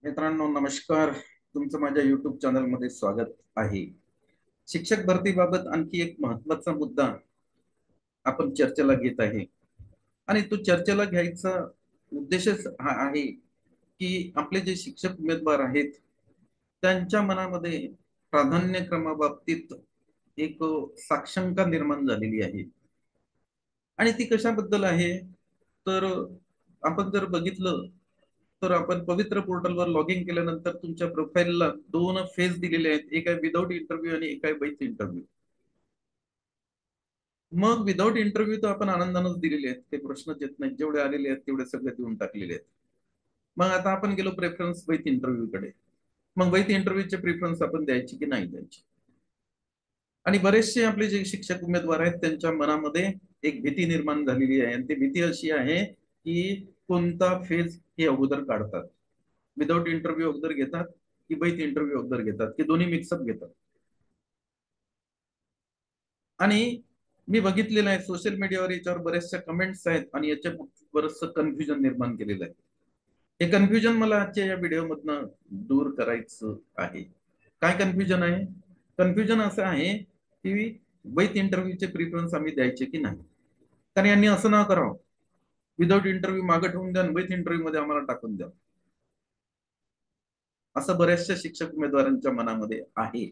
मित्रांनो नमस्कार. तुमचं माझ्या युट्यूब चॅनल मध्ये स्वागत आहे. शिक्षक भरतीबाबत आणखी एक महत्त्वाचा मुद्दा आपण चर्चेला घेत आहे आणि तो चर्चेला घ्यायचा उद्देशच हा आहे की आपले जे शिक्षक उमेदवार आहेत त्यांच्या मनामध्ये प्राधान्यक्रमाबाबतीत एक साक्षांका निर्माण झालेली आहे. आणि ती कशाबद्दल आहे तर आपण जर बघितलं तर आपण पवित्र पोर्टलवर लॉग इन केल्यानंतर तुमच्या प्रोफाईलला दोन फेज दिलेले आहेत. एक आहे विदाऊट इंटरव्ह्यू आणि एक आहे विथ इंटरव्ह्यू. मग विदाऊट इंटरव्ह्यू तर आपण आनंदानच दिलेले आहेत, ते प्रश्नच येत नाही. जेवढे आलेले आहेत तेवढे सगळे देऊन टाकलेले आहेत. मग आता आपण गेलो प्रेफरन्स विथ इंटरव्ह्यू कडे. मग विथ इंटरव्ह्यूचे प्रेफरन्स आपण द्यायची की नाही द्यायची. आणि बरेचसे आपले जे शिक्षक उमेदवार आहेत त्यांच्या मनामध्ये एक भीती निर्माण झालेली आहे आणि ती भीती अशी आहे की कोणता फेज हे अगोदर काढतात, विदाऊट इंटरव्ह्यू अगोदर घेतात की विथ इंटरव्ह्यू अगोदर घेतात की दोन्ही मिक्सअप घेतात. आणि मी बघितलेलं आहे सोशल मीडियावर याच्यावर बऱ्याचशा कमेंट्स आहेत आणि याच्या बरचसं कन्फ्युजन निर्माण केलेलं आहे. हे कन्फ्युजन मला आजच्या या व्हिडिओ मधनं दूर करायचं आहे. काय कन्फ्युजन आहे? कन्फ्युजन असं आहे की विथ इंटरव्ह्यूचे प्रिफरन्स आम्ही द्यायचे की नाही. कारण यांनी असं ना करावं, विदाऊट इंटरव्ह्यू मागे ठेवून द्या, विथ इंटरव्ह्यू मध्ये आम्हाला टाकून द्या, असं बऱ्याचशा शिक्षक उमेदवारांच्या मनामध्ये आहे.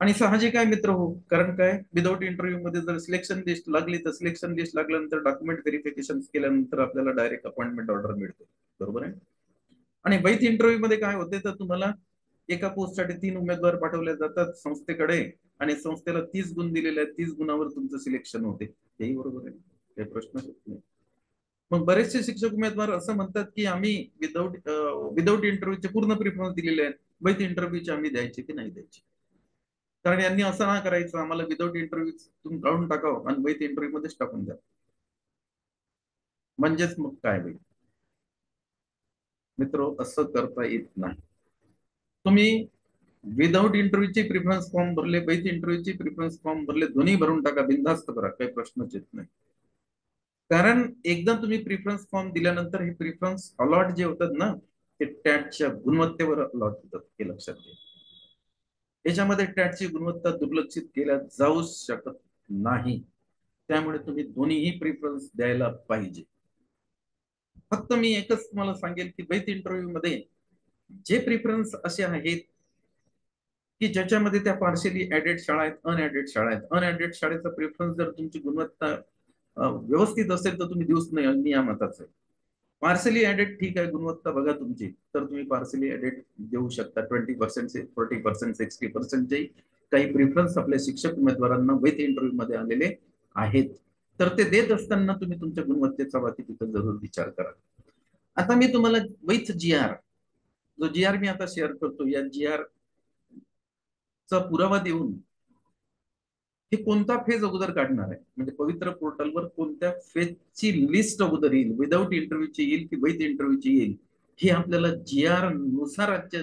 आणि साहजिक आहे मित्र हो, कारण काय विदाऊट इंटरव्ह्यू मध्ये जर सिलेक्शन लिस्ट लागली तर सिलेक्शन लिस्ट लागल्यानंतर डॉक्युमेंट व्हेरिफिकेशन केल्यानंतर आपल्याला डायरेक्ट अपॉइंटमेंट ऑर्डर मिळते. बरोबर आहे. आणि विथ इंटरव्ह्यू मध्ये काय होते तर तुम्हाला एका पोस्टसाठी 3 उमेदवार पाठवले जातात संस्थेकडे आणि संस्थेला 30 गुण दिलेले आहेत. 30 गुणावर तुमचं सिलेक्शन होते. तेही बरोबर आहे, काही प्रश्न नाही. मग बरेचसे शिक्षक उमेदवार असं म्हणतात की आम्ही विदाऊट इंटरव्ह्यूचे पूर्ण प्रिफरन्स दिलेले आहेत, विथ इंटरव्ह्यूचे आम्ही द्यायचे की नाही द्यायचे. कारण यांनी असं ना करायचं, आम्हाला विदाऊट इंटरव्ह्यू तुम्ही काढून टाकावं आणि विथ इंटरव्ह्यू मध्येच टाकून द्या. म्हणजेच मग काय होईल मित्र, असं करता येत नाही. तुम्ही विदाऊट इंटरव्ह्यूचे प्रिफरन्स फॉर्म भरले, विथ इंटरव्ह्यूचे प्रिफरन्स फॉर्म भरले, दोन्ही भरून टाका, बिनधास्त करा, काही प्रश्नच येत नाही. कारण एकदा तुम्ही प्रिफरन्स फॉर्म दिल्यानंतर हे प्रिफरन्स अलॉट जे होतात ना ते टॅटच्या गुणवत्तेवर अलॉट होतात, हे लक्षात घ्या. याच्यामध्ये टॅटची गुणवत्ता दुर्लक्षित केल्या जाऊ शकत नाही. त्यामुळे तुम्ही दोन्हीही प्रिफरन्स द्यायला पाहिजे. फक्त मी एकच तुम्हाला सांगेल की विथ इंटरव्ह्यू मध्ये जे प्रिफरन्स असे आहेत की ज्याच्यामध्ये त्या पार्शली ऍडेड शाळा आहेत, अनएडेड शाळा आहेत. अनएडेड शाळेचा प्रेफरन्स जर तुमची गुणवत्ता व्यवस्थित असेल तर तुम्ही देऊच नाही, नियमातच आहे. पार्सली ऍडेड ठीक आहे, गुणवत्ता बघा तुमची, तर तुम्ही पार्सली ऍडेड देऊ शकता. 20%, 40%, 60% काही प्रिफरन्स आपल्या शिक्षक उमेदवारांना विथ इंटरव्ह्यू मध्ये आलेले आहेत. तर ते देत असताना तुम्ही तुमच्या गुणवत्तेचा बाकी तिथं जरूर विचार करा. आता मी तुम्हाला विथ जी आर, जो जी आर मी आता शेअर करतो, या जी आर चा पुरावा देऊन हे कोणता फेज अगोदर काढणार आहे, म्हणजे पवित्र पोर्टलवर कोणत्या फेजची लिस्ट अगोदर येईल, विदाऊट इंटरव्ह्यूची येईल की विथ इंटरव्ह्यूची येईल, हे आपल्याला जी आर नुसार आजच्या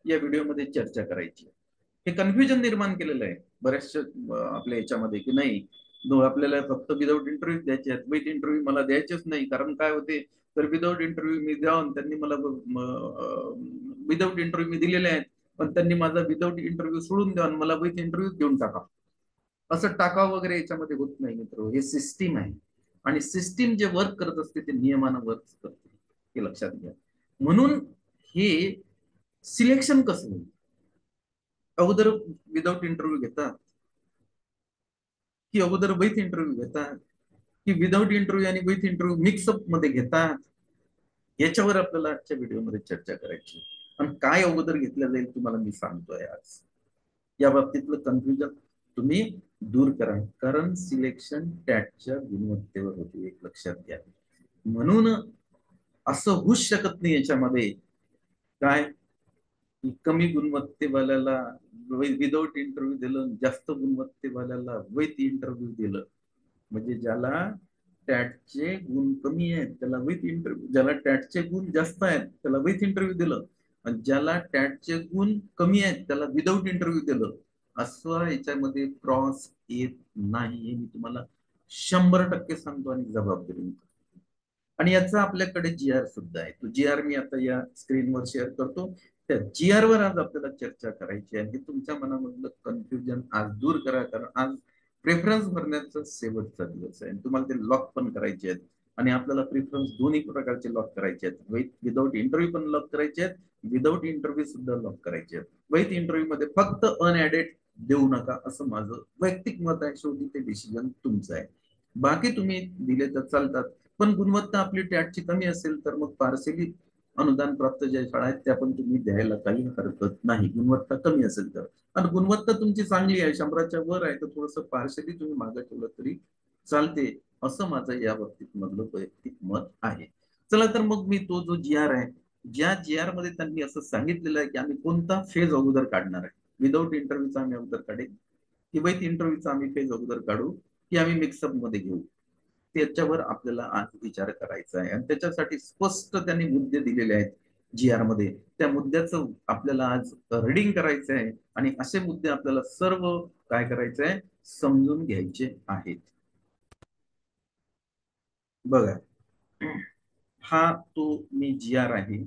या व्हिडिओमध्ये चर्चा करायची. हे कन्फ्युजन निर्माण केलेलं आहे बऱ्याचशा आपल्या याच्यामध्ये की नाही आपल्याला फक्त विदाऊट इंटरव्ह्यू द्यायचे आहेत, विथ इंटरव्ह्यू मला द्यायचेच नाही. कारण काय होते तर विदाऊट इंटरव्ह्यू मी द्यावं, त्यांनी मला विदाऊट इंटरव्ह्यू मी दिलेले आहेत पण त्यांनी माझा विदाऊट इंटरव्ह्यू सोडून द्यावा, मला विथ इंटरव्ह्यू देऊन टाका, असं टाकाव वगैरे याच्यामध्ये होत नाही मित्र. हे सिस्टीम आहे आणि सिस्टीम जे वर्क करत असते ते नियमानं वर्क करते, हे लक्षात घ्या. म्हणून हे सिलेक्शन कसं होईल, अगोदर विदाऊट इंटरव्ह्यू घेतात की अगोदर विथ इंटरव्ह्यू घेतात की विदाऊट इंटरव्ह्यू आणि विथ इंटरव्ह्यू मिक्सअप मध्ये घेतात, याच्यावर आपल्याला आजच्या व्हिडिओमध्ये चर्चा करायची. आणि काय अगोदर घेतलं जाईल तुम्हाला मी सांगतोय आज. या बाबतीतलं कन्फ्युजन तुम्ही दूर करा, कारण सिलेक्शन टॅटच्या गुणवत्तेवर होते, एक लक्षात घ्या. म्हणून असं होऊच शकत नाही याच्यामध्ये काय कमी गुणवत्तेवाल्याला विदाऊट इंटरव्ह्यू दिलं, जास्त गुणवत्तेवाल्याला विथ इंटरव्ह्यू दिलं. म्हणजे ज्याला टॅटचे गुण कमी आहेत त्याला विथ इंटरव्ह्यू, ज्याला टॅटचे गुण जास्त आहेत त्याला विथ इंटरव्ह्यू दिलं, आणि ज्याला टॅटचे गुण कमी आहेत त्याला विदाऊट इंटरव्ह्यू दिलं. असं याच्यामध्ये क्रॉस येत नाही, हे मी तुम्हाला 100% सांगतो आणि जबाबदारी. आणि याचा आपल्याकडे जी आर सुद्धा आहे. तो जी आर मी आता या स्क्रीनवर शेअर करतो. त्या जी आर वर आज आपल्याला चर्चा करायची आहे. तुमच्या मनामधलं कन्फ्युजन आज दूर करा, कारण आज प्रेफरन्स भरण्याचा शेवटचा दिवस आहे. तुम्हाला ते लॉक पण करायचे आहेत आणि आपल्याला प्रेफरन्स दोन्ही प्रकारचे लॉक करायचे आहेत. विदाऊट इंटरव्ह्यू पण लॉक करायचे आहेत, विदाऊट इंटरव्ह्यू सुद्धा लॉक करायचे आहेत. विथ इंटरव्ह्यू मध्ये फक्त अनएडेड देऊ नका, असं माझं वैयक्तिक मत आहे. शेवटी ते डिसिजन तुमचं आहे. बाकी तुम्ही दिले तर चालतात, पण गुणवत्ता आपली टॅटची कमी असेल तर मग पार्सली अनुदान प्राप्त ज्या शाळा आहेत त्या पण तुम्ही द्यायला काही हरकत नाही, गुणवत्ता कमी असेल तर. आणि गुणवत्ता तुमची चांगली आहे, 100च्या वर आहे, तर थोडस पार्सली तुम्ही मागे ठेवलं तरी चालते, असं माझं या बाबतीत मधलं वैयक्तिक मत आहे. चला तर मग मी तो जो जी आर आहे, ज्या जी आर मध्ये त्यांनी असं सांगितलेलं आहे की आम्ही कोणता फेज अगोदर काढणार आहे, विदाऊट इंटरव्ह्यूचा आम्ही अगोदर काढेल की विथ इंटरव्ह्यूचा आम्ही फेज अगोदर काढू, की आम्ही मिक्सअप मध्ये घेऊ, त्याच्यावर आपल्याला आज विचार करायचा आहे. आणि त्याच्यासाठी स्पष्ट त्यांनी मुद्दे दिलेले आहेत जी आर मध्ये. त्या मुद्द्याचं आपल्याला आज रीडिंग करायचं आहे आणि असे मुद्दे आपल्याला सर्व काय करायचं आहे, समजून घ्यायचे आहेत. बघा, हा तो मी जी आर आहे.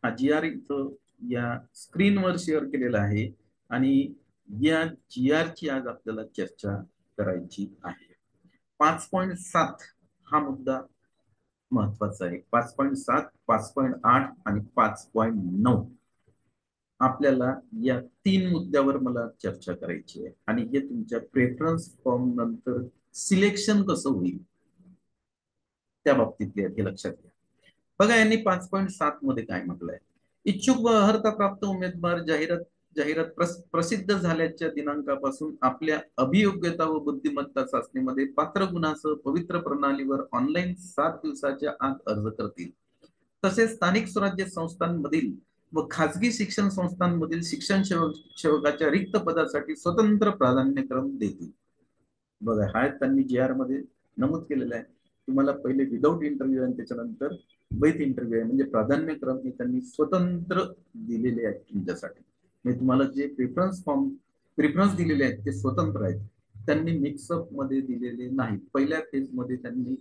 हा जी आर इथं या स्क्रीनवर शेअर केलेला आहे आणि या जी आर ची आज आपल्याला चर्चा करायची आहे. 5.7 हा मुद्दा महत्वाचा आहे. 5.7, 5.8 आणि 5.9 आपल्याला या तीन मुद्द्यावर मला चर्चा करायची आहे. आणि हे तुमच्या प्रेफरन्स फॉर्म नंतर सिलेक्शन कसं होईल त्या बाबतीतले हे लक्षात घ्या. बघा, यांनी 5.7 मध्ये काय म्हटलंय, इच्छुक व अर्हता प्राप्त उमेदवार जाहिरात जाहिरात प्रसिद्ध झाल्याच्या दिनांकापासून आपल्या अभियोग्यता व बुद्धिमत्ता चाचणीमध्ये पात्र गुणासह पवित्र प्रणालीवर ऑनलाईन 7 दिवसाच्या आत अर्ज करतील. तसेच स्थानिक स्वराज्य संस्थांमधील व खाजगी शिक्षण संस्थांमधील शिक्षण सेवकाच्या रिक्त पदासाठी स्वतंत्र प्राधान्यक्रम देतील. बघा, हा त्यांनी जी आर मध्ये नमूद केलेला आहे. तुम्हाला पहिले विदाऊट इंटरव्ह्यू आणि त्याच्यानंतर विथ इंटरव्ह्यू आहे, म्हणजे प्राधान्यक्रम हे त्यांनी स्वतंत्र दिलेले आहेत तुमच्यासाठी. म्हणजे तुम्हाला जे प्रेफरन्स दिलेले आहेत ते स्वतंत्र आहेत, त्यांनी मिक्सअप मध्ये दिलेले नाही. पहिल्या फेज मध्ये त्यांनी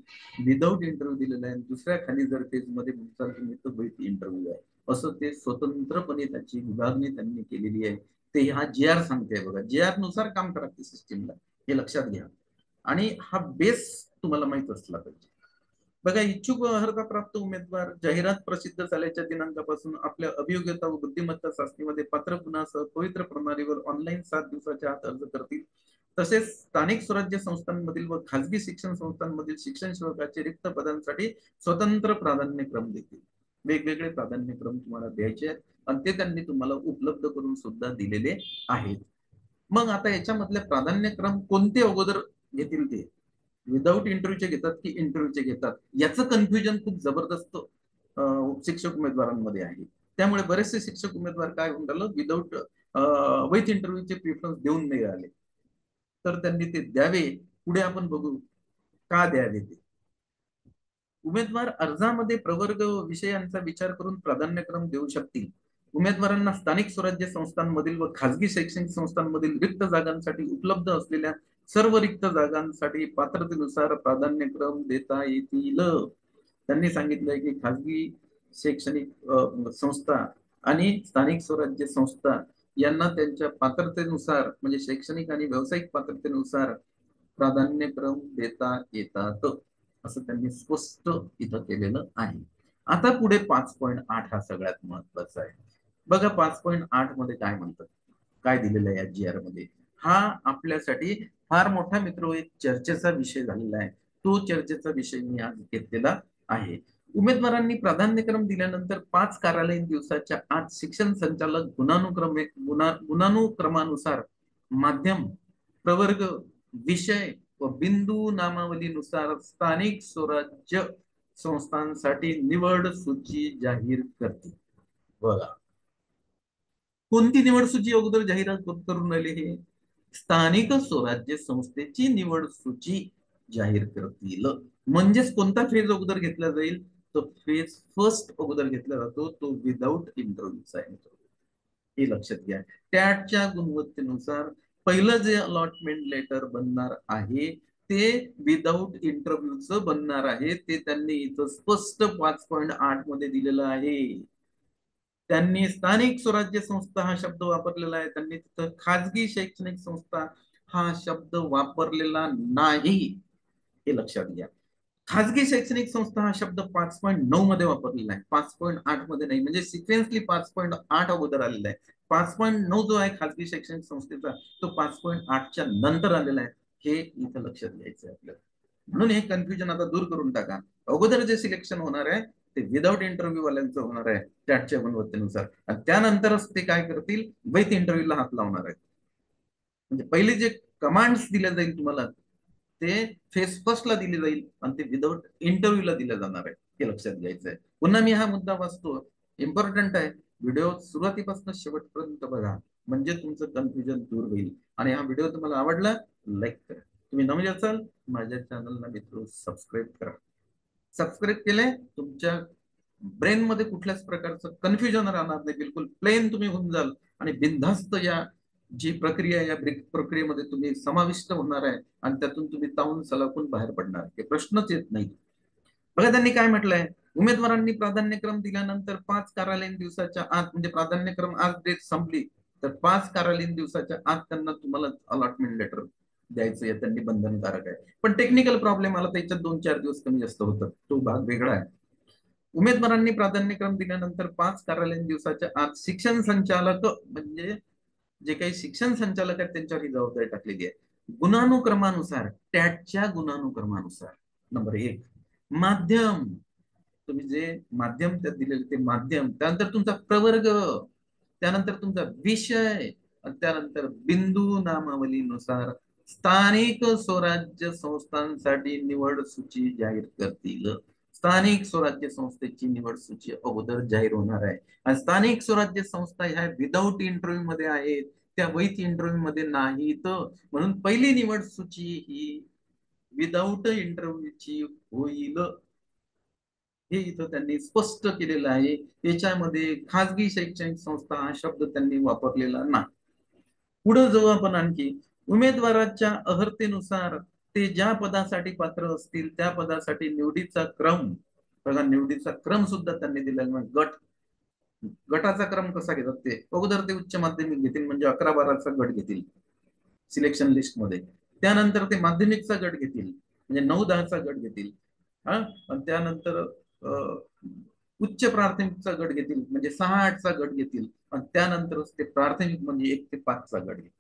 विदाऊट इंटरव्ह्यू दिलेला आहे, दुसऱ्या खाली जर फेज मध्ये तुम्ही तर विथ इंटरव्ह्यू आहे, असं ते स्वतंत्रपणे त्याची विभागणी त्यांनी केलेली आहे. ते हा जी आर सांगते. बघा, जी आर नुसार काम करा ते सिस्टीमला, हे लक्षात घ्या. आणि हा बेस तुम्हाला माहित असला पाहिजे. बघा, इच्छुक व अर्हता प्राप्त उमेदवार जाहिरात प्रसिद्ध झाल्याच्या दिनांकापासून आपल्या अभियोग्यता व बुद्धिमत्ता चाचणीमध्ये पात्र गुणासह पवित्र प्रणालीवर ऑनलाईन 7 दिवसाच्या आत अर्ज करतील. तसेच स्थानिक स्वराज्य संस्थांमधील व खाजगी शिक्षण संस्थांमधील शिक्षण सेवकाचे रिक्त पदांसाठी स्वतंत्र प्राधान्यक्रम देतील. वेगवेगळे प्राधान्यक्रम तुम्हाला द्यायचे आहेत आणि ते त्यांनी तुम्हाला उपलब्ध करून सुद्धा दिलेले आहेत. मग आता याच्यामधले प्राधान्यक्रम कोणते अगोदर घेतील, ते विदाऊट इंटरव्ह्यूचे घेतात की इंटरव्ह्यूचे घेतात, याचं कन्फ्युजन खूप जबरदस्त शिक्षक उमेदवारांमध्ये आहे. त्यामुळे बरेचसे शिक्षक उमेदवार काय होऊन राहिलं, विदाऊट विथ इंटरव्ह्यूचे प्रिफरन्स देऊन नाही राहिले. तर त्यांनी ते द्यावे. पुढे आपण बघू का द्यावे ते. उमेदवार अर्जामध्ये प्रवर्ग व विषयांचा विचार करून प्राधान्यक्रम देऊ शकतील. उमेदवारांना स्थानिक स्वराज्य संस्थांमधील व खाजगी शैक्षणिक संस्थांमधील रिक्त जागांसाठी उपलब्ध असलेल्या सर्व रिक्त जागांसाठी पात्रतेनुसार प्राधान्यक्रम देता येतील. त्यांनी सांगितलंय की खाजगी शैक्षणिक संस्था आणि स्थानिक स्वराज्य संस्था यांना त्यांच्या पात्रतेनुसार, म्हणजे शैक्षणिक आणि व्यावसायिक पात्रतेनुसार प्राधान्यक्रम देता येतात, असं त्यांनी स्पष्ट इथं केलेलं आहे. आता पुढे 5.8 हा सगळ्यात महत्वाचा आहे. बघा, 5.8 मध्ये काय म्हणतात, काय दिलेलं आहे या जी आर मध्ये. हा आपल्यासाठी फार मोठा मित्र एक चर्चेचा विषय झालेला आहे. तो चर्चेचा विषय मी आज घेतलेला आहे. उमेदवारांनी प्राधान्यक्रम दिल्यानंतर 5 कार्यालयीन दिवसाच्या आत शिक्षण संचालक गुणानुक्रमानुसार माध्यम, प्रवर्ग, विषय व बिंदू नामावलीनुसार स्थानिक स्वराज्य संस्थांसाठी निवड सूची जाहीर करते. बघा, कोणती निवड सूची अगोदर जाहिरात करून राहिले, हे स्थानिक स्वराज्य संस्थेची निवड सूची जाहीर करतील. म्हणजेच कोणता फेज अगोदर घेतला जाईल, तो फेज फर्स्ट अगोदर घेतला जातो, तो विदाऊट इंटरव्ह्यूचा आहे. हे लक्षात घ्या. टॅटच्या गुणवत्तेनुसार पहिलं जे अलॉटमेंट लेटर बनणार आहे ते विदाऊट इंटरव्ह्यूच बनणार आहे. ते त्यांनी इथं स्पष्ट 5.8 मध्ये दिलेलं आहे. त्यांनी स्थानिक स्वराज्य संस्था हा शब्द वापरलेला आहे. त्यांनी तिथं खाजगी शैक्षणिक संस्था हा शब्द वापरलेला नाही, हे लक्षात घ्या. खाजगी शैक्षणिक संस्था हा शब्द 5.9 मध्ये वापरलेला आहे, 5.8 मध्ये नाही. म्हणजे सिक्वेन्सली 5.8 अगोदर आलेला आहे. 5.9 जो आहे खाजगी शैक्षणिक संस्थेचा, तो 5.8च्या नंतर आलेला आहे. हे इथं लक्षात घ्यायचं आहे आपल्याला. म्हणून हे कन्फ्युजन आता दूर करून टाका. अगोदर जे सिलेक्शन होणार आहे ते विदाऊट इंटरव्ह्यू वाल्यांचं होणार आहे त्याच्या गुणवत्तेनुसार, आणि त्यानंतरच ते काय करतील, विथ इंटरव्ह्यूला हात लावणार आहेत. म्हणजे पहिले जे कमांड्स दिले जाईल तुम्हाला, ते फेस फर्स्टला दिले जाईल आणि ते विदाऊट इंटरव्ह्यूला दिले जाणार आहे. हे लक्षात घ्यायचं आहे. पुन्हा मी हा मुद्दा वाचतो, इम्पॉर्टंट आहे. व्हिडिओ सुरुवातीपासून शेवटपर्यंत बघा, म्हणजे तुमचं कन्फ्युजन दूर होईल. आणि हा व्हिडिओ तुम्हाला आवडला, लाईक करा. तुम्ही नवीन असाल, माझ्या चॅनलला मित्र सबस्क्राईब करा. सबस्क्राईब केले, तुमच्या ब्रेन मध्ये कुठल्याच प्रकारचं कन्फ्युजन राहणार नाही. बिलकुल प्लेन तुम्ही होऊन जाल आणि बिनधास्त या जी प्रक्रिया, या प्रक्रियेमध्ये तुम्ही समाविष्ट होणार आहे आणि त्यातून तुम्ही तावून सलाखून बाहेर पडणार. हे प्रश्नच येत नाही. बघा त्यांनी काय म्हटलंय, उमेदवारांनी प्राधान्यक्रम दिल्यानंतर 5 कार्यालयीन दिवसाच्या आत, म्हणजे प्राधान्यक्रम आज डेट संपली तर 5 कार्यालयीन दिवसाच्या आत त्यांना तुम्हाला अलॉटमेंट लेटर द्यायचं आहे. त्यांनी बंधनकारक आहे. पण टेक्निकल प्रॉब्लेम आला, त्याच्यात 2-4 दिवस कमी जास्त होतं, तो भाग वेगळा आहे. उमेदवारांनी प्राधान्यक्रम दिल्यानंतर 5 कार्यालयीन दिवसाच्या आत शिक्षण संचालक, म्हणजे जे काही शिक्षण संचालक आहेत त्यांच्यावर ही जबाबदारी टाकलेली आहे. गुणानुक्रमानुसार, टॅटच्या गुणानुक्रमानुसार. नंबर 1 माध्यम, तुम्ही जे माध्यम त्यात दिलेले ते माध्यम, त्यानंतर तुमचा प्रवर्ग, त्यानंतर तुमचा विषय, त्यानंतर बिंदू नामावलीनुसार स्थानिक स्वराज्य संस्थांसाठी निवड सूची जाहीर करतील. स्थानिक स्वराज्य संस्थेची निवड सूची अगोदर जाहीर होणार आहे. आणि स्थानिक स्वराज्य संस्था ह्या विदाऊट इंटरव्ह्यू मध्ये आहेत, त्या विथ इंटरव्ह्यू मध्ये नाहीत. म्हणून पहिली निवड सूची ही विदाऊट इंटरव्ह्यूची होईल. हे इथं त्यांनी स्पष्ट केलेलं आहे. याच्यामध्ये खाजगी शैक्षणिक संस्था हा शब्द त्यांनी वापरलेला नाही. पुढे जाऊ आपण आणखी. उमेदवाराच्या अर्हतेनुसार ते ज्या पदासाठी पात्र असतील त्या पदासाठी निवडीचा क्रम, बघा निवडीचा क्रम सुद्धा त्यांनी दिलेला. गटाचा क्रम कसा घेतात ते, अगोदर ते उच्च माध्यमिक घेतील, म्हणजे 11-12चा गट घेतील सिलेक्शन लिस्ट मध्ये. त्यानंतर ते माध्यमिकचा गट घेतील, म्हणजे 9-10चा गट घेतील. आणि त्यानंतर उच्च प्राथमिकचा गट घेतील, म्हणजे 6-8चा गट घेतील. आणि त्यानंतर ते प्राथमिक, म्हणजे 1 ते 5चा गट घेतील.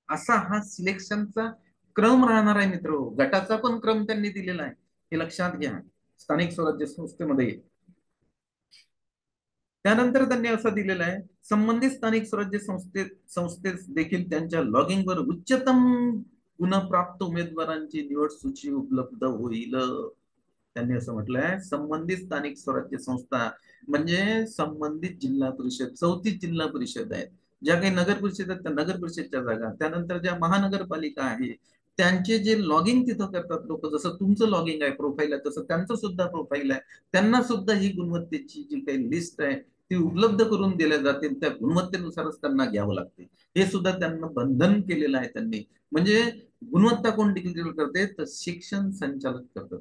असा हा सिलेक्शनचा क्रम राहणार आहे मित्र. गटाचा पण क्रम त्यांनी दिलेला आहे, हे लक्षात घ्या स्थानिक स्वराज्य संस्थेमध्ये. त्यानंतर त्यांनी असं दिलेलं आहे, संबंधित स्थानिक स्वराज्य संस्थेत देखील त्यांच्या लॉगिंगवर उच्चतम गुणप्राप्त उमेदवारांची निवड सूची उपलब्ध होईल. त्यांनी असं म्हटलंय, संबंधित स्थानिक स्वराज्य संस्था म्हणजे संबंधित जिल्हा परिषद, 34 जिल्हा परिषद आहेत. ज्या काही नगर परिषद आहेत त्या नगर परिषदच्या जागा, त्यानंतर ज्या महानगरपालिका आहे त्यांचे जे लॉगिंग तिथं करतात लोक, जसं तुमचं लॉगिंग आहे, प्रोफाईल आहे, तसं त्यांचं सुद्धा प्रोफाईल आहे. त्यांना सुद्धा ही गुणवत्तेची जी काही लिस्ट आहे ती उपलब्ध करून दिल्या जाते. त्या गुणवत्तेनुसारच त्यांना घ्यावं लागते. हे सुद्धा त्यांना बंधन केलेलं आहे त्यांनी. म्हणजे गुणवत्ता कोण डिक्लेअर करते, तर शिक्षण संचालक करतात,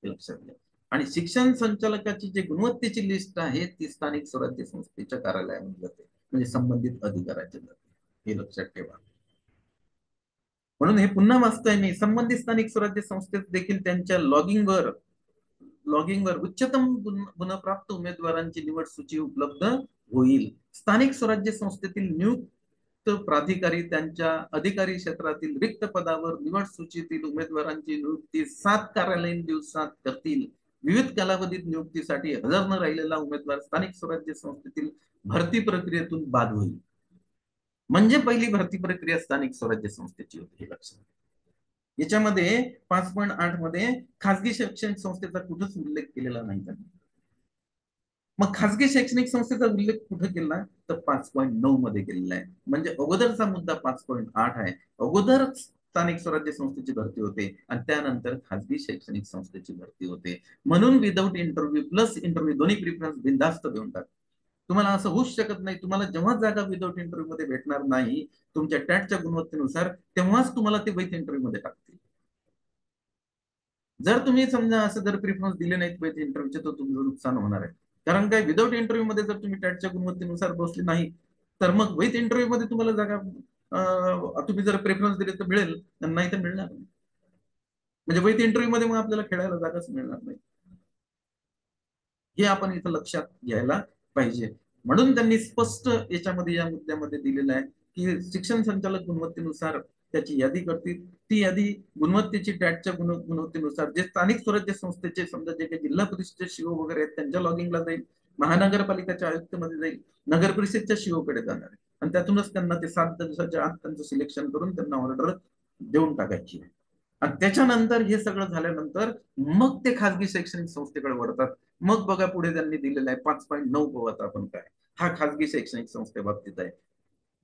लक्षात घ्या. आणि शिक्षण संचालकाची जी गुणवत्तेची लिस्ट आहे ती स्थानिक स्वराज्य संस्थेच्या कार्यालयामध्ये जाते, म्हणजे संबंधित अधिकाऱ्याच्या जाते. हे लक्षात ठेवा. म्हणून हे पुन्हा वाचतोय मी, संबंधित स्थानिक स्वराज्य संस्थेत देखील त्यांच्या लॉगिंगवर उच्चतम गुणप्राप्त उमेदवारांची निवड सूची उपलब्ध होईल. स्थानिक स्वराज्य संस्थेतील नियुक्त प्राधिकारी त्यांच्या अधिकारी क्षेत्रातील रिक्त पदावर निवड सूचीतील उमेदवारांची नियुक्ती 7 कार्यालयीन दिवसात करतील. विविध कालावधीत नियुक्तीसाठी हजर न राहिलेला उमेदवार स्थानिक स्वराज्य संस्थेतील भरती प्रक्रियेतून बाद होईल. म्हणजे पहिली भरती प्रक्रिया स्थानिक स्वराज्य संस्थेची होती, हे लक्षात. याच्यामध्ये 5.8 मध्ये खासगी शैक्षणिक संस्थेचा कुठंच उल्लेख केलेला नाही त्यांनी. मग खासगी शैक्षणिक संस्थेचा उल्लेख कुठे केला, तर 5.9 मध्ये केलेला आहे. म्हणजे अगोदरचा मुद्दा 5.8 आहे. अगोदरच स्थानिक स्वराज्य संस्थेची भरती होते आणि त्यानंतर खासगी शैक्षणिक संस्थेची भरती होते. म्हणून विदाऊट इंटरव्ह्यू प्लस इंटरव्ह्यू दोन्ही प्रिफरन्स बिनधास्त देऊन टाक. तुम्हाला असं होऊच शकत नाही. तुम्हाला जेव्हा जागा विदाऊट इंटरव्ह्यू मध्ये भेटणार नाही तुमच्या टॅटच्या गुणवत्तेनुसार, तेव्हाच तुम्हाला ते विथ इंटरव्ह्यू मध्ये टाकतील. जर तुम्ही समजा असं जर प्रिफरन्स दिले नाहीत विथ इंटरव्ह्यूचे, तर तुमचं नुकसान होणार आहे. कारण काय, विदाऊट इंटरव्ह्यू मध्ये जर तुम्ही टॅटच्या गुणवत्तेनुसार बसले नाही, तर मग विथ इंटरव्ह्यू मध्ये तुम्हाला जागा तुम्ही जर प्रेफरन्स दिले तर मिळेल, नाही तर मिळणार नाही. म्हणजे विथ इंटरव्ह्यू मध्ये मग आपल्याला खेळायला जागाच मिळणार नाही. हे आपण इथं लक्षात घ्यायला पाहिजे. म्हणून त्यांनी स्पष्ट याच्यामध्ये या मुद्द्यामध्ये दिलेलं आहे की शिक्षण संचालक गुणवत्तेनुसार त्याची यादी करतील. ती यादी गुणवत्तेची टॅटच्या गुणवत्तेनुसार जे स्थानिक स्वराज्य संस्थेचे समजा जे काही जिल्हा परिषदेचे शिओ वगैरे आहेत त्यांच्या लॉगिंगला जाईल, महानगरपालिकेच्या आयुक्तमध्ये जाईल, नगर परिषदच्या शिओ कडे जाणार आहे आणि त्यातूनच त्यांना ते 7 दिवसाच्या आत त्यांचं सिलेक्शन करून त्यांना ऑर्डर देऊन टाकायची आहे. आणि त्याच्यानंतर हे सगळं झाल्यानंतर मग ते खाजगी शैक्षणिक संस्थेकडे वळतात. मग बघा पुढे त्यांनी दिलेलं आहे 5.9 बघत आपण काय, हा खाजगी शैक्षणिक संस्थेबाबतीत आहे.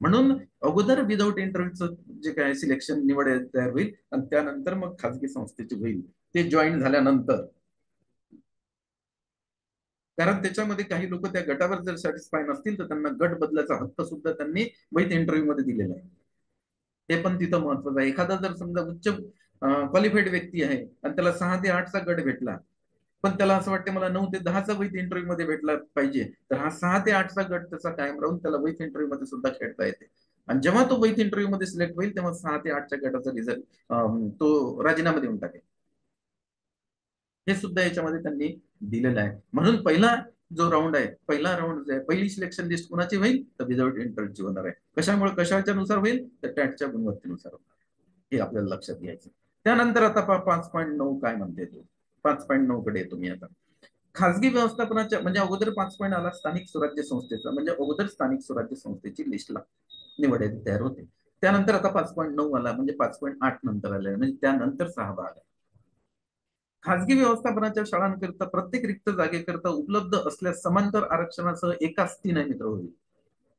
म्हणून अगोदर विदाऊट इंटरव्ह्यूचं जे काय सिलेक्शन निवड तयार होईल आणि त्यानंतर मग खाजगी संस्थेची होईल ते जॉईन झाल्यानंतर. कारण त्याच्यामध्ये काही लोक त्या गटावर जर सॅटिस्फाय नसतील तर त्यांना गट बदलाचा हक्क सुद्धा त्यांनी विथ इंटरव्ह्यू मध्ये दिलेला आहे. ते पण तिथं महत्वाचं आहे. एखादा जर समजा उच्च क्वालिफाईड व्यक्ती आहे आणि त्याला 6 ते 8चा गट भेटला, पण त्याला असं वाटतं मला 9 ते 10चा विथ इंटरव्ह्यू मध्ये भेटला पाहिजे, तर हा 6 ते 8चा गट त्याचा कायम राहून त्याला विथ इंटरव्ह्यू मध्ये सुद्धा खेळता येते. आणि जेव्हा तो विथ इंटरव्ह्यू मध्ये सिलेक्ट होईल तेव्हा 6 ते 8च्या गटाचा रिझल्ट तो राजीनामा देऊन टाकेल. हे सुद्धा याच्यामध्ये त्यांनी दिलेलं आहे. म्हणून पहिला जो राऊंड आहे, पहिला राऊंड आहे, पहिली सिलेक्शन लिस्ट कोणाची होईल तर विदाऊट इंटरव्ह्यूची होणार आहे. कशामुळे, कशाच्या नुसार होईल तर टॅटच्या गुणवत्तेनुसार होणार. हे आपल्याला लक्षात घ्यायचं. त्यानंतर आता 5.9 काय म्हणते तो, 5.9 कडे येतो मी आता. खासगी व्यवस्थापनाच्या म्हणजे अगोदर 5 आला स्थानिक स्वराज्य संस्थेचा, म्हणजे अगोदर स्थानिक स्वराज्य संस्थेची लिस्टला निवड तयार होते. त्यानंतर आता 5.9 आला म्हणजे 5.8 नंतर आले, म्हणजे त्यानंतर 6 भाग आहे. खासगी व्यवस्थापनाच्या शाळांकरिता प्रत्येक रिक्त जागेकरिता उपलब्ध असल्यास समांतर आरक्षणासह एकाच 3 आहे मित्र होईल.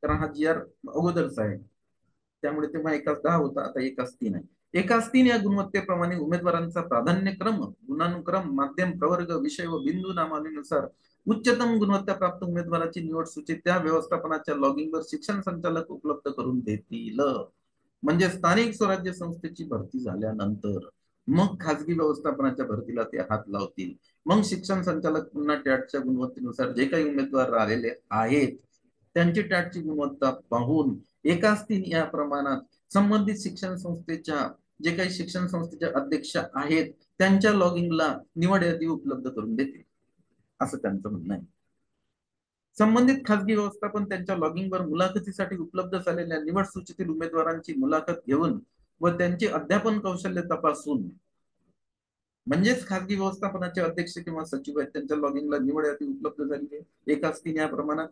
कारण हा जी आर अगोदरचा आहे त्यामुळे तेव्हा एकाच 10 होता, आता एकाच 3 आहे. एकाच 3 या गुणवत्तेप्रमाणे उमेदवारांचा प्राधान्यक्रम, गुणानुक्रम, माध्यम प्रवर्ग, विषय व बिंदू नामावलीनुसार उच्चतम गुणवत्ता प्राप्त उमेदवाराची निवड सूची त्या व्यवस्थापनाच्या लॉगिंगवर शिक्षण संचालक उपलब्ध करून देतील. म्हणजे स्थानिक स्वराज्य संस्थेची भरती झाल्यानंतर मग खाजगी व्यवस्थापनाच्या भरतीला ते हात लावतील. मग शिक्षण संचालक पुन्हा टॅटच्या गुणवत्तेनुसार जे काही उमेदवार आलेले आहेत त्यांची टॅटची गुणवत्ता पाहून एकाच 3 या प्रमाणात संबंधित शिक्षण संस्थेच्या जे काही शिक्षण संस्थेचे अध्यक्ष आहेत त्यांच्या लॉगिंगला निवड यादी उपलब्ध करून देतील, असं त्यांचं म्हणणं आहे. संबंधित खासगी व्यवस्थापन त्यांच्या लॉगिंगवर मुलाखतीसाठी उपलब्ध झालेल्या निवड सूचीतील उमेदवारांची मुलाखत घेऊन व त्यांचे अध्यापन कौशल्य तपासून, म्हणजेच खासगी व्यवस्थापनाचे अध्यक्ष किंवा सचिव आहेत त्यांच्या लॉगिंगला निवड यादी उपलब्ध झाली आहे एकाच 3 या प्रमाणात,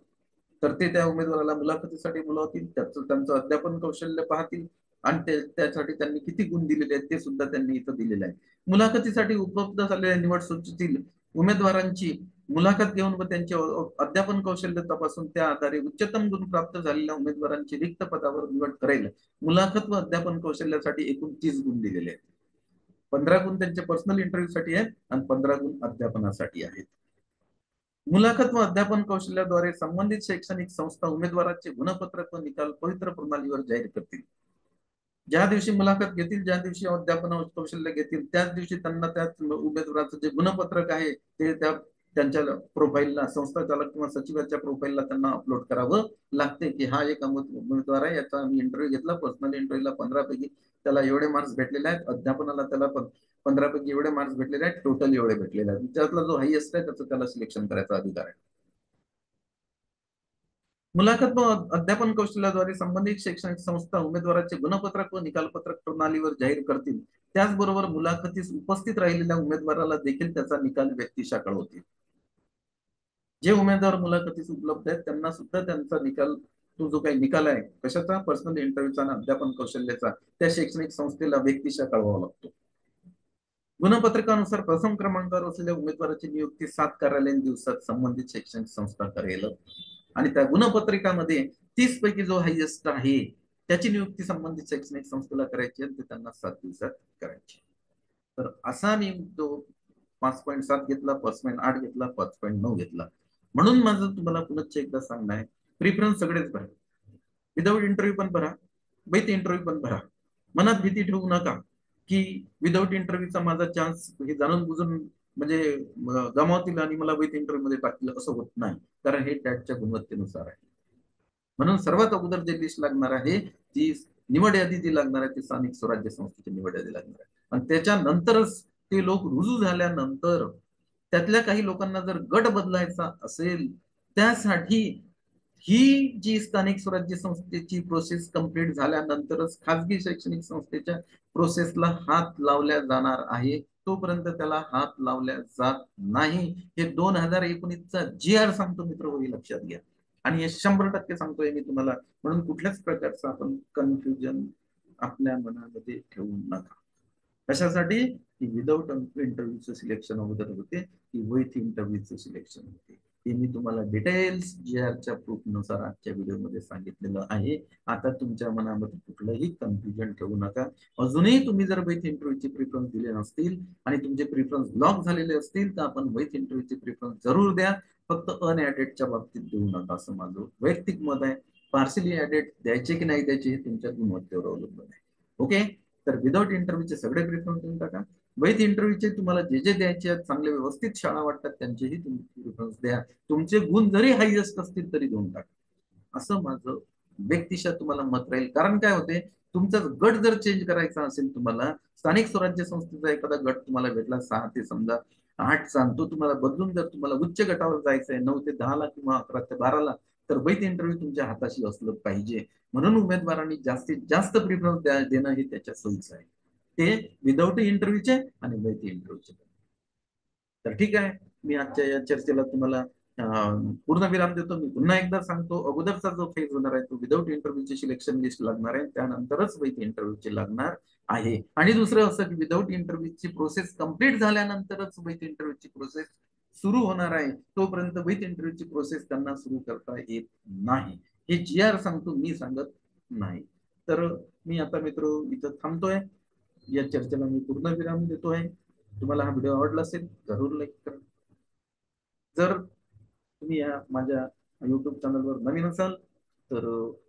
तर ते त्या उमेदवाराला मुलाखतीसाठी बोलावतील, त्यांचं अध्यापन कौशल्य पाहतील आणि त्यासाठी त्यांनी किती गुण दिलेले आहेत ते सुद्धा त्यांनी इथं दिलेलं आहे. मुलाखतीसाठी उपलब्ध झालेल्या निवड सूचीतील उमेदवारांची मुलाखत घेऊन व त्यांचे अध्यापन कौशल्य तपासून त्या आधारे उच्चतम गुण प्राप्त झालेल्या उमेदवारांची रिक्त पदावर निवड करेल. मुलाखत व अध्यापन कौशल्यासाठी एकूण 30 गुण दिलेले आहेत. 15 गुण त्यांच्या पर्सनल इंटरव्ह्यू साठी आहेत आणि 15 गुण अध्यापनासाठी आहेत. मुलाखत व अध्यापन कौशल्याद्वारे संबंधित शैक्षणिक संस्था उमेदवाराचे गुणपत्रक व निकाल पवित्र प्रणालीवर जाहीर करतील. ज्या दिवशी मुलाखत घेतील, ज्या दिवशी अध्यापन कौशल्य घेतील त्याच दिवशी त्यांना त्या उमेदवाराचं जे गुणपत्रक आहे ते त्यांच्या प्रोफाईलला, संस्था चालक किंवा सचिवाच्या प्रोफाईलला त्यांना अपलोड करावं लागते की हा एक उमेदवार आहे, याचा मी इंटरव्ह्यू घेतला, पर्सनल इंटरव्ह्यूला 15 पैकी त्याला एवढे मार्क्स भेटलेले आहेत, अध्यापनाला त्याला 15 पैकी एवढे मार्क्स भेटलेले आहेत, टोटल एवढे भेटलेले आहेत, त्यातला जो हायएस्ट आहे त्याचं त्याला सिलेक्शन करायचा अधिकार आहे. मुलाखत व अध्यापन कौशल्याद्वारे संबंधित शैक्षणिक संस्था उमेदवाराचे गुणपत्रक व निकालपत्रक प्रणालीवर जाहीर करतील. त्याचबरोबर मुलाखतीस उपस्थित राहिलेल्या उमेदवाराला देखील त्याचा निकाल व्यक्तिशः कळवतील. जे उमेदवार मुलाखतीस उपलब्ध आहेत त्यांना सुद्धा त्यांचा निकाल, तो जो काही निकाल आहे कशाचा, पर्सनल इंटरव्ह्यूचा आणि अध्यापन कौशल्याचा, त्या शैक्षणिक संस्थेला व्यक्तिशः कळवावा लागतो. गुणपत्रकानुसार प्रथम क्रमांकावर असलेल्या उमेदवाराची नियुक्ती 7 कार्यालयीन दिवसात संबंधित शैक्षणिक संस्था करेल आणि त्या गुणपत्रिकामध्ये 30 पैकी जो हायएस्ट आहे त्याची नियुक्ती संबंधित शैक्षणिक संस्थेला करायची आणि ते त्यांना 7 दिवसात करायची. तर असा मी तो 5.7 घेतला, 5.8 घेतला, 5.9 घेतला. म्हणून माझं तुम्हाला पुनश्च एकदा सांगणं आहे, प्रिफरन्स सगळेच भरा, विदाऊट इंटरव्ह्यू पण भरा, विथ इंटरव्ह्यू पण भरा. मनात भीती ठेवू नका की विदाऊट इंटरव्ह्यूचा माझा चान्स हे जाणून बुजून म्हणजे गमावतील आणि मला विथ इंटरव्ह्यू मध्ये टाकतील, असं होत नाही. कारण हे टॅटच्या गुणवत्तेनुसार आहे. म्हणून सर्वात अगोदर जे लिस्ट लागणार आहे, ती निवड यादी जी लागणार आहे ती स्थानिक स्वराज्य संस्थेची निवड यादी लागणार आहे. आणि त्याच्यानंतरच ते लोक रुजू झाल्यानंतर त्यातल्या काही लोकांना जर गट बदलायचा असेल, त्यासाठी ही जी स्थानिक स्वराज्य संस्थेची प्रोसेस कंप्लीट झाल्यानंतरच खाजगी शैक्षणिक संस्थेच्या प्रोसेसला हात लावल्या जाणार आहे. तोपर्यंत त्याला हात लावल्या जात नाही. हे 2019चा जी आर सांगतो मित्र, होई लक्षात घ्या. आणि हे 100% सांगतोय मी तुम्हाला. म्हणून कुठल्याच प्रकारचं आपण कन्फ्युजन आपल्या मनामध्ये ठेवू नका. कशासाठी की विदाऊट इंटरव्ह्यूचं सिलेक्शन अगोदर होते, की विथ इंटरव्ह्यूचं सिलेक्शन होते. हे मी तुम्हाला डिटेल्स जी आरच्या प्रूफनुसार आजच्या व्हिडिओमध्ये सांगितलेलं आहे. आता तुमच्या मनामध्ये कुठलंही कन्फ्युजन ठेवू नका. अजूनही तुम्ही जर विथ इंटरव्ह्यूचे प्रिफरन्स दिले नसतील आणि तुमचे प्रिफरन्स लॉक झालेले असतील, तर आपण विथ इंटरव्ह्यूचे प्रिफरन्स जरूर द्या. फक्त अनएडेडच्या बाबतीत देऊ नका, असं माझं वैयक्तिक मत आहे. पार्सली ऍडेड द्यायचे की नाही द्यायचे हे तुमच्या गुणवत्तेवर अवलंबून आहे. ओके, तर विदाऊट इंटरव्ह्यूचे सगळे प्रिफरन्स देऊन टाका. विथ इंटरव्ह्यूचे तुम्हाला जे जे द्यायचे आहेत, चांगले व्यवस्थित शाळा वाटतात त्यांचेही तुम्ही प्रिफरन्स द्या. तुमचे गुण जरी हायएस्ट असतील तरी देऊन टाका, असं माझं व्यक्तिशः तुम्हाला मत राहील. कारण काय होते, तुमचा गट जर चेंज करायचा असेल, तुम्हाला स्थानिक स्वराज्य संस्थेचा एखादा गट तुम्हाला भेटला 6 ते समजा 8चा, तो तुम्हाला बदलून जर तुम्हाला उच्च गटावर जायचं आहे 9 ते 10ला किंवा 11 ते 12ला, तर विथ इंटरव्ह्यू तुमच्या हाताशी असलं पाहिजे. म्हणून उमेदवारांनी जास्तीत जास्त प्रिफरन्स देणं हे त्याच्या सोयीचं आहे. ते विदाऊट इंटरव्ह्यूचे आणि विथ इंटरव्ह्यूचे. तर ठीक आहे, मी आजच्या या चर्चेला तुम्हाला पूर्ण विराम देतो. मी पुन्हा एकदा सांगतो, अगोदरचा जो फेज होणार आहे तो विदाऊट इंटरव्ह्यूची सिलेक्शन लिस्ट लागणार आहे, त्यानंतरच विथ इंटरव्ह्यूची लागणार आहे. आणि दुसरं असं की विदाऊट इंटरव्ह्यूची प्रोसेस कंप्लीट झाल्यानंतरच विथ इंटरव्ह्यूची प्रोसेस सुरू होणार आहे. तोपर्यंत विथ इंटरव्ह्यूची प्रोसेस त्यांना सुरू करता येत नाही. हे जी आर सांगतो, मी सांगत नाही. तर मी आता मित्र इथं थांबतोय. या चर्चेला मी पूर्ण विराम देतोय. तुम्हाला हा व्हिडिओ आवडला असेल जरूर लाईक करा. जर तुम्ही या माझ्या युट्यूब चॅनलवर नवीन असाल तर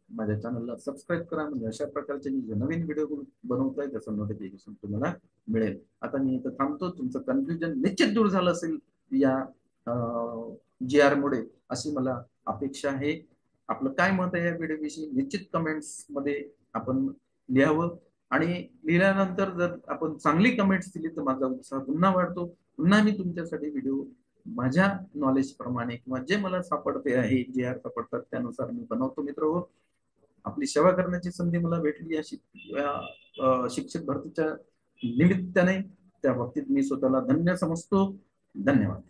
माझ्या चॅनलला सबस्क्राईब करा, म्हणजे अशा प्रकारचे मी जे नवीन व्हिडिओ बनवतोय त्याचं नोटिफिकेशन तुम्हाला मिळेल. आता मी इथं थांबतो. तुमचं कन्फ्युजन निश्चित दूर झालं असेल या जी आर मुळे, अशी मला अपेक्षा आहे. आपलं काय मत आहे या व्हिडिओविषयी निश्चित कमेंट्स मध्ये आपण लिहावं. आणि लिहिल्यानंतर जर आपण चांगली कमेंट्स दिली तर माझा उत्साह पुन्हा वाढतो. पुन्हा मी तुमच्यासाठी व्हिडिओ माझ्या नॉलेज प्रमाणे किंवा जे मला सापडते आहे, जे आर सापडतात त्यानुसार मी बनवतो. मित्र हो, आपली सेवा करण्याची संधी मला भेटली या शिक्षक भरतीच्या निमित्ताने, त्या बाबतीत मी स्वतःला धन्य समजतो. धन्यवाद.